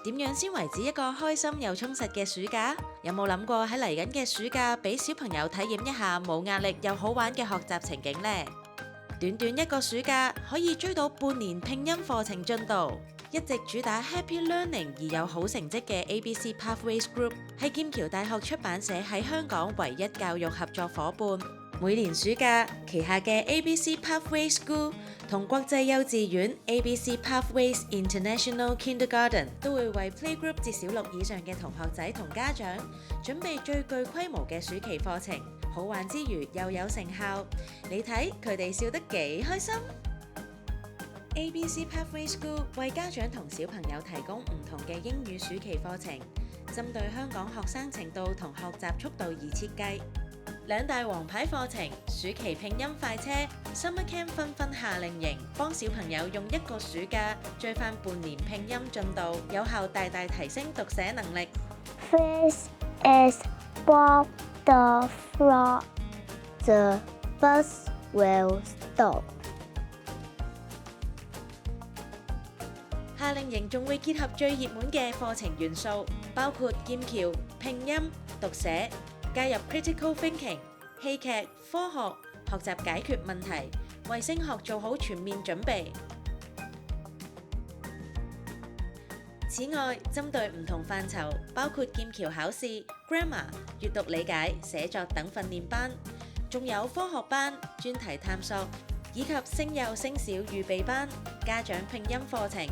點樣先為止一個開心又充實嘅暑假？有冇諗過喺嚟緊嘅暑假，俾小朋友體驗一下冇壓力又好玩嘅學習情景呢？短短一個暑假可以追到半年拼音課程進度。一直主打 Happy Learning 而有好成績嘅 ABC Pathways Group 係劍橋大學出版社喺香港唯一教育合作夥伴。每年暑假，旗下嘅 ABC Pathways School 同國際幼稚園 ABC Pathways International Kindergarten 都會為 Playgroup 至小六以上嘅同學仔同家長準備最具規模嘅暑期課程，好玩之餘又有成效。你睇佢哋笑得幾開心！ABC Pathways School 為家長同小朋友提供唔同嘅英語暑期課程，針對香港學生程度同學習速度而設計。兩大王牌課程：暑期拼音快車 Summer Camp 紛紛夏令營，幫小朋友用一個暑假追翻半年拼音進度，有效大大提升讀寫能力。This is Bob the Frog. The bus will stop. 夏令營仲會結合最熱門嘅課程元素，包括劍橋、拼音、讀寫，加入 critical thinking、戲劇、科學，學習解決問題，為升學做好全面準備。此外，針對唔同範疇，包括劍橋考試、grammar、閱讀理解、寫作等訓練班，仲有科學班、專題探索，以及升幼升小預備班、家長拼音課程，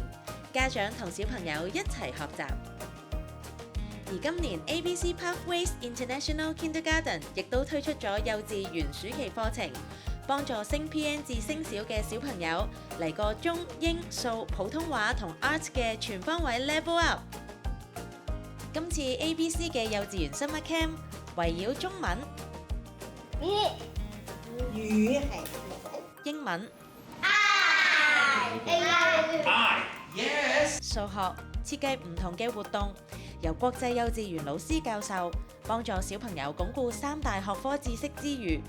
家長同小朋友一齊學習。而今年 ABC Pathways International Kindergarten 亦都推出咗幼稚園暑期課程，幫助升 PN 至升小嘅小朋友嚟個中英數普通話同 Arts 嘅全方位 level up。今次 ABC 嘅幼稚園 Summer Camp 圍繞中文、語係英文、Yes. 數學，設計唔同嘅活動，由國際幼稚園老師教授，幫助小朋友鞏固三大學科知識之餘，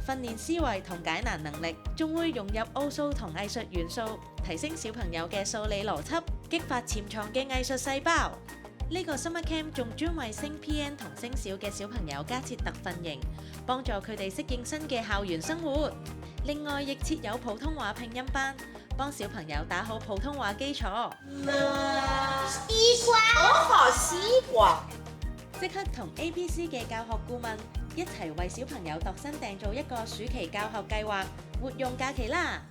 訓練思維同解難能力，仲會融入奧數同藝術元素，提升小朋友嘅數理邏輯，激發潛藏嘅藝術細胞。呢個 Summer Camp 仲專為升 PN 同升小嘅小朋友加設特訓營，幫助佢哋適應新嘅校園生活。另外，亦設有普通話拼音班，幫小朋友打好普通話基礎。西瓜。即刻同 ABC 嘅教學顧問一齊為小朋友度身訂造一個暑期教學計劃，活用假期啦！